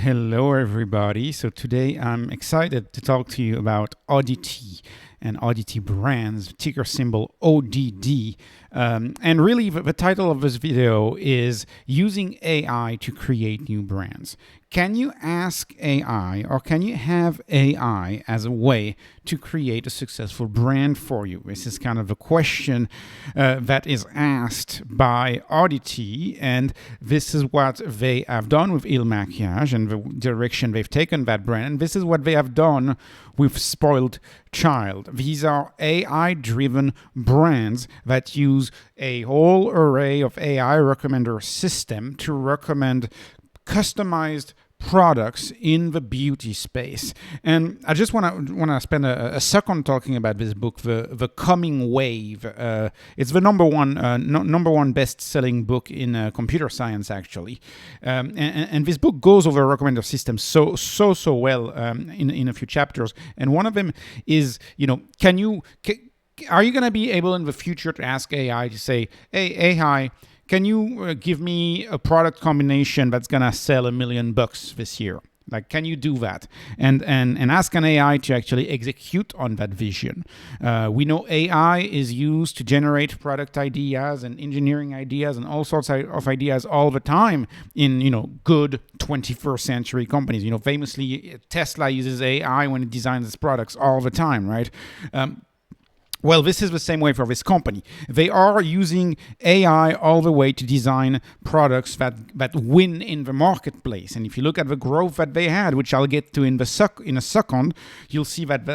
Hello, everybody. So today I'm excited to talk to you about Oddity and Oddity brands, ticker symbol ODD. And really, the title of this video is Using AI to Create New Brands. Can you ask AI or can you have AI as a way to create a successful brand for you? This is kind of a question that is asked by Oddity, and this is what they have done with MAKIAGE and the direction they've taken that brand. And this is what they have done with Spoiled Child. These are AI-driven brands that use a whole array of AI recommender system to recommend customized products in the beauty space. And I just want to spend a second talking about this book, the Coming Wave. It's the number one best-selling book in computer science, actually. And this book goes over recommender systems so well in a few chapters. And one of them is, are you going to be able in the future to ask AI to say, hey, AI, can you give me a product combination that's going to sell $1 million this year? Like, can you do that? And ask an AI to actually execute on that vision. We know AI is used to generate product ideas and engineering ideas and all sorts of ideas all the time in, good 21st century companies. Famously, Tesla uses AI when it designs its products all the time, right? Well, this is the same way for this company. They are using AI all the way to design products that win in the marketplace. And if you look at the growth that they had, which I'll get to in a second, you'll see that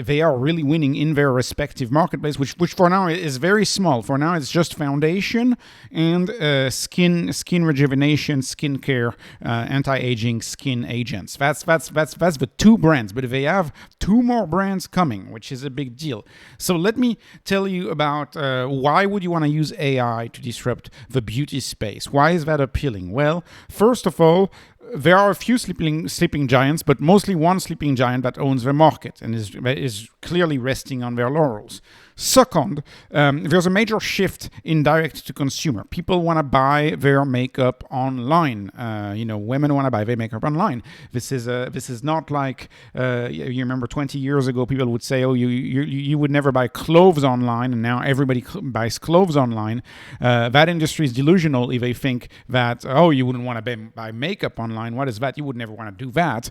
they are really winning in their respective marketplace, which for now is very small. For now, it's just foundation and skin rejuvenation, skin care, anti-aging skin agents. That's the two brands, but they have two more brands coming, which is a big deal. So let me tell you about why would you want to use AI to disrupt the beauty space? Why is that appealing? Well, first of all, there are a few sleeping giants, but mostly one sleeping giant that owns the market and is clearly resting on their laurels. Second, there's a major shift in direct-to-consumer. People want to buy their makeup online. Women want to buy their makeup online. This is not like you remember 20 years ago. People would say, "Oh, you would never buy clothes online," and now everybody buys clothes online. That industry is delusional if they think that you wouldn't want to buy makeup online. What is that? You would never want to do that.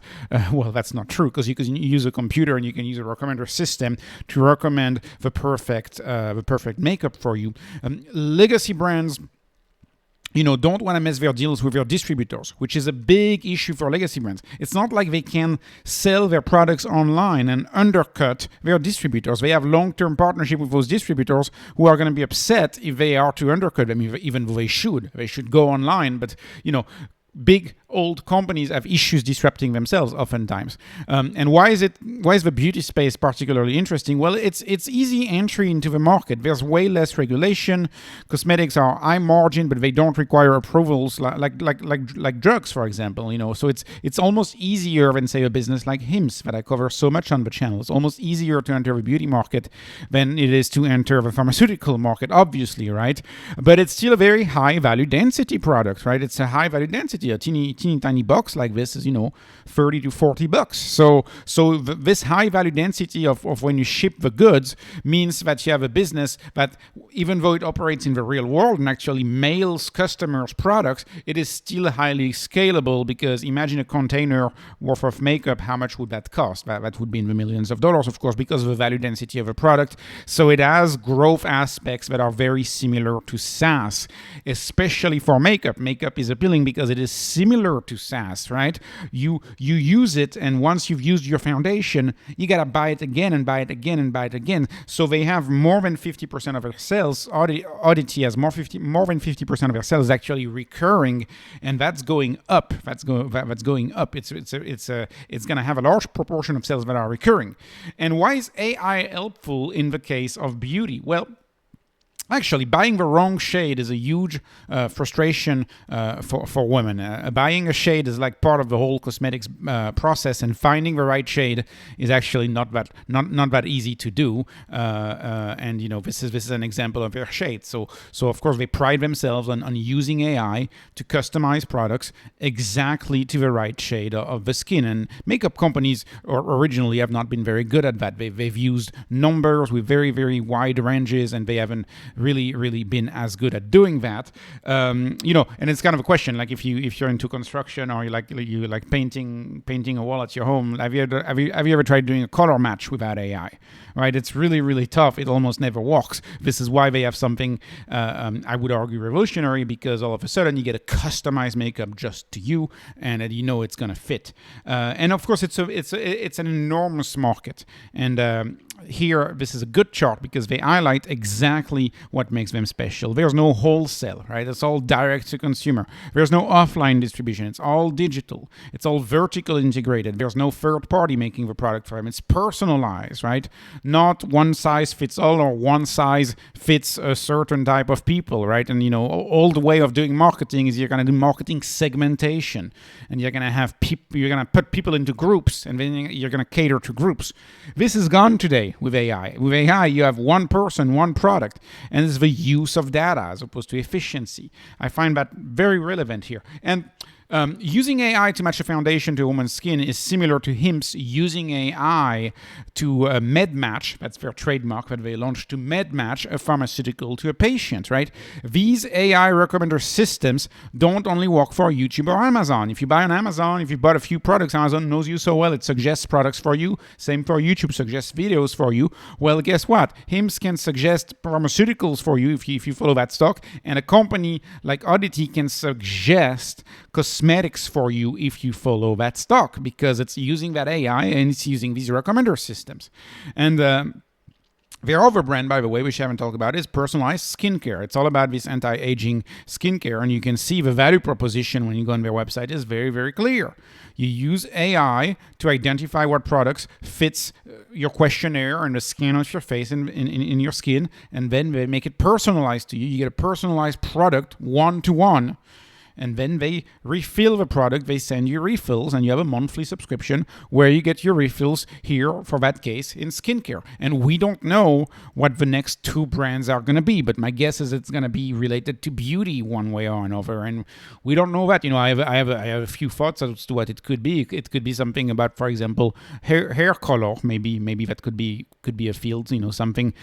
Well, that's not true because you can use a computer and you can use a recommender system to recommend the perfect makeup for you. Legacy brands don't want to mess their deals with their distributors, which is a big issue for legacy brands. It's not like they can sell their products online and undercut their distributors. They have long-term partnership with those distributors who are going to be upset if they are to undercut them, even though they should. They should go online, but big old companies have issues disrupting themselves oftentimes. And why is the beauty space particularly interesting? Well, it's easy entry into the market. There's way less regulation. Cosmetics are high margin, but they don't require approvals like drugs, for example. So it's almost easier than, say, a business like Hims that I cover so much on the channel. It's almost easier to enter the beauty market than it is to enter the pharmaceutical market, obviously, right? But it's still a very high value density product, right? It's a high value density. A teeny tiny box like this is, $30 to $40. So this high value density of when you ship the goods means that you have a business that, even though it operates in the real world and actually mails customers products, it is still highly scalable, because imagine a container worth of makeup. How much would that cost? That would be in the millions of dollars, of course, because of the value density of a product. So it has growth aspects that are very similar to SaaS, especially for makeup. Makeup is appealing because it is similar to SaaS, right? You use it, and once you've used your foundation, you gotta buy it again and buy it again and buy it again. So they have more than 50% of their sales. Oddity has more than 50% of their sales actually recurring, and that's going up. That's going up. It's gonna have a large proportion of sales that are recurring. And why is AI helpful in the case of beauty? Well, Actually, buying the wrong shade is a huge frustration for women. Buying a shade is like part of the whole cosmetics process, and finding the right shade is actually not that easy to do. And this is an example of their shade. So of course they pride themselves on using AI to customize products exactly to the right shade of the skin. And makeup companies originally have not been very good at that. They've used numbers with very, very wide ranges, and they haven't really been as good at doing that. And it's kind of a question, like if you're into construction, or you like painting a wall at your home, have you ever tried doing a color match without AI? Right? It's really tough. It almost never works. This is why they have something I would argue revolutionary, because all of a sudden you get a customized makeup just to you, and it's gonna fit. And of course it's an enormous market. And here, this is a good chart because they highlight exactly what makes them special. There's no wholesale, right? It's all direct to consumer. There's no offline distribution. It's all digital. It's all vertical integrated. There's no third party making the product for them. It's personalized, right? Not one size fits all, or one size fits a certain type of people, right? And all the way of doing marketing is you're going to do marketing segmentation, and you're going to have you're going to put people into groups, and then you're going to cater to groups. This is gone today with AI. With AI, you have one person, one product, and it's the use of data as opposed to efficiency. I find that very relevant here. And using AI to match a foundation to a woman's skin is similar to Hims using AI to med match. That's their trademark that they launched, to med match a pharmaceutical to a patient, right? These AI recommender systems don't only work for YouTube or Amazon. If you buy on Amazon, if you bought a few products, Amazon knows you so well, it suggests products for you. Same for YouTube, suggests videos for you. Well, guess what? Hims can suggest pharmaceuticals for you if you follow that stock. And a company like Oddity can suggest cosmetics for you if you follow that stock, because it's using that AI and it's using these recommender systems. And their other brand, by the way, which I haven't talked about, is personalized skincare. It's all about this anti-aging skincare, and you can see the value proposition when you go on their website is very, very clear. You use AI to identify what products fits your questionnaire and the scan of your face in your skin, and then they make it personalized to you. You get a personalized product one-to-one. And then they refill the product, they send you refills, and you have a monthly subscription where you get your refills here, for that case, in skincare. And we don't know what the next two brands are going to be, but my guess is it's going to be related to beauty one way or another. And we don't know that. I have a few thoughts as to what it could be. It could be something about, for example, hair color. Maybe that could be a field, something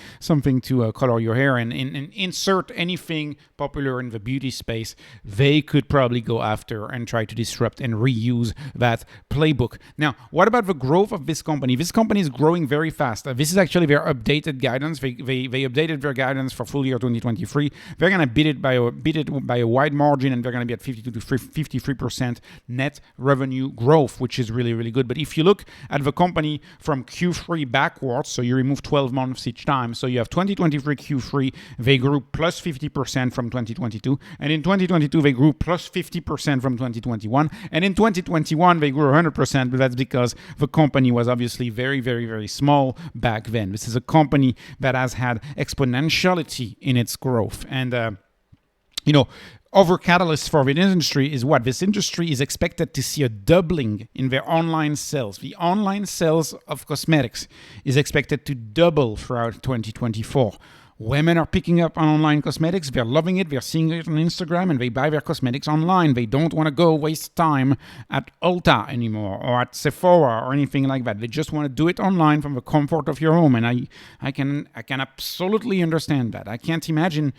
to color your hair, and insert anything popular in the beauty space. They could probably go after and try to disrupt and reuse that playbook. Now, what about the growth of this company? This company is growing very fast. This is actually their updated guidance. They updated their guidance for full year 2023. They're going to beat it by a wide margin, and they're going to be at 52 to 53% net revenue growth, which is really, really good. But if you look at the company from Q3 backwards, so you remove 12 months each time, so you have 2023 Q3, they grew plus 50% from 2022, and in 2022 they grew plus 50% from 2021, and in 2021 they grew 100%, but that's because the company was obviously very, very, very small back then. This is a company that has had exponentiality in its growth, and other catalysts for the industry is what? This industry is expected to see a doubling in their online sales. The online sales of cosmetics is expected to double throughout 2024. Women are picking up on online cosmetics. They're loving it. They're seeing it on Instagram, and they buy their cosmetics online. They don't want to go waste time at Ulta anymore, or at Sephora, or anything like that. They just want to do it online from the comfort of your home. And I can absolutely understand that. I can't imagine,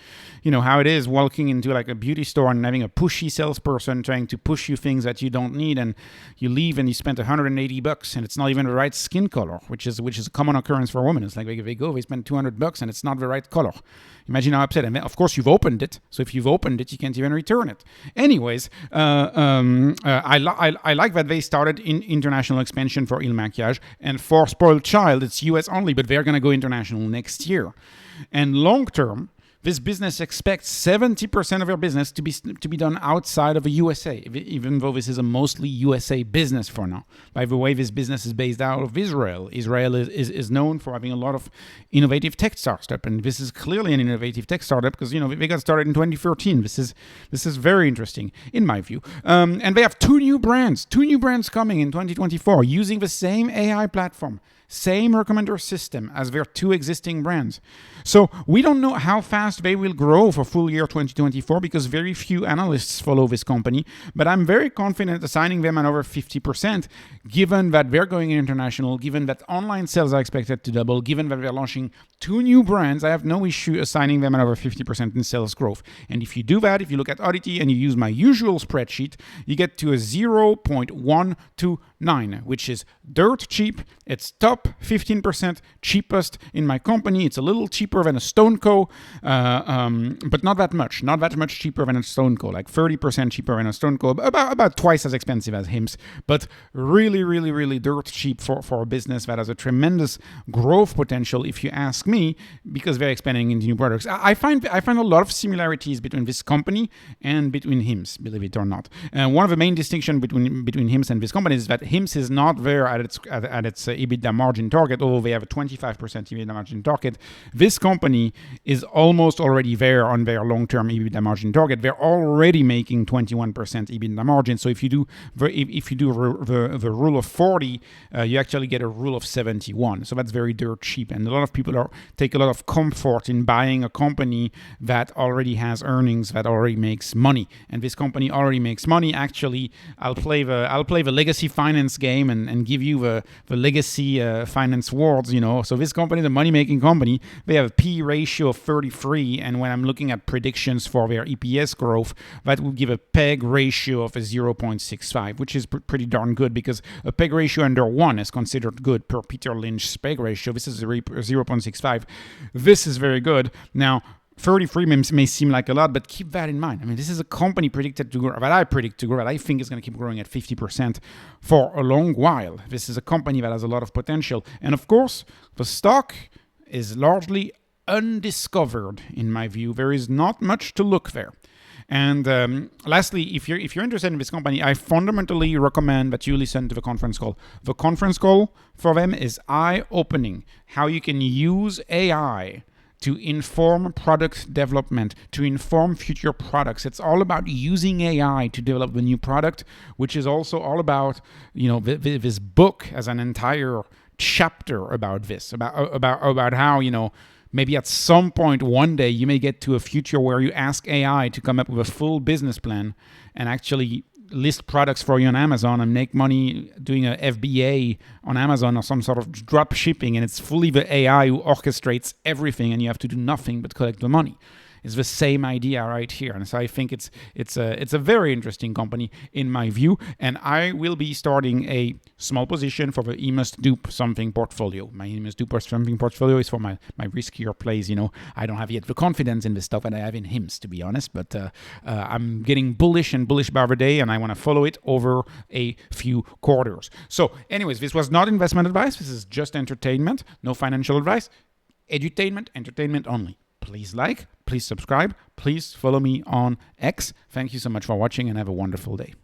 how it is walking into like a beauty store and having a pushy salesperson trying to push you things that you don't need, and you leave and you spend $180, and it's not even the right skin color, which is a common occurrence for women. It's like they spend $200 and it's not the right color. Imagine how upset. And of course, you've opened it. So if you've opened it, you can't even return it. Anyways, I like that they started in international expansion for MAKIAGE, and for Spoiled Child, it's US only, but they're going to go international next year. And long term, This business expects 70% of their business to be done outside of the USA, even though this is a mostly USA business for now. By the way, this business is based out of Israel. Israel is known for having a lot of innovative tech startups, and this is clearly an innovative tech startup because they got started in 2013. This is very interesting in my view. And they have two new brands coming in 2024 using the same AI platform. Same recommender system as their two existing brands. So we don't know how fast they will grow for full year 2024 because very few analysts follow this company, but I'm very confident assigning them another 50% given that they're going international, given that online sales are expected to double, given that they're launching two new brands. I have no issue assigning them another 50% in sales growth. And if you do that, if you look at Oddity and you use my usual spreadsheet, you get to a 0.129, which is dirt cheap. It's top 15% cheapest in my company. It's a little cheaper than a StoneCo, but not that much. Not that much cheaper than a StoneCo, like 30% cheaper than a StoneCo, about twice as expensive as HIMS, but really, really, really dirt cheap for a business that has a tremendous growth potential, if you ask me, because they're expanding into new products. I find a lot of similarities between this company and between HIMS, believe it or not. And one of the main distinctions between HIMS and this company is that HIMS is not there at its EBITDA margin target, although they have a 25% EBITDA margin target. This company is almost already there on their long-term EBITDA margin target. They're already making 21% EBITDA margin. So if you do the rule of 40, you actually get a rule of 71. So that's very dirt cheap. And a lot of people take a lot of comfort in buying a company that already has earnings, that already makes money. And this company already makes money. Actually, I'll play the legacy finance game and give you the legacy finance worlds. So this company, the money-making company, they have a P ratio of 33, and when I'm looking at predictions for their EPS growth, that would give a PEG ratio of a 0.65, which is pretty darn good because a PEG ratio under 1 is considered good per Peter Lynch's PEG ratio. This is 0.65. This is very good. Now, 33 may seem like a lot, but keep that in mind. I mean, this is a company predicted to grow, that I predict to grow, that I think is going to keep growing at 50% for a long while. This is a company that has a lot of potential. And of course, the stock is largely undiscovered, in my view. There is not much to look there. And lastly, if you're interested in this company, I fundamentally recommend that you listen to the conference call. The conference call for them is eye-opening. How you can use AI to inform product development, to inform future products. It's all about using AI to develop the new product, which is also all about, this book as an entire chapter about this, about how, maybe at some point one day you may get to a future where you ask AI to come up with a full business plan and actually list products for you on Amazon and make money doing a FBA on Amazon or some sort of drop shipping, and it's fully the AI who orchestrates everything and you have to do nothing but collect the money. It's the same idea right here. And so I think it's a very interesting company in my view. And I will be starting a small position for the must do something portfolio. My must do something portfolio is for my riskier plays. I don't have yet the confidence in this stuff that I have in HIMS, to be honest. But I'm getting bullish by the day, and I want to follow it over a few quarters. So anyways, this was not investment advice. This is just entertainment. No financial advice. Edutainment, entertainment only. Please like, please subscribe, please follow me on X. Thank you so much for watching and have a wonderful day.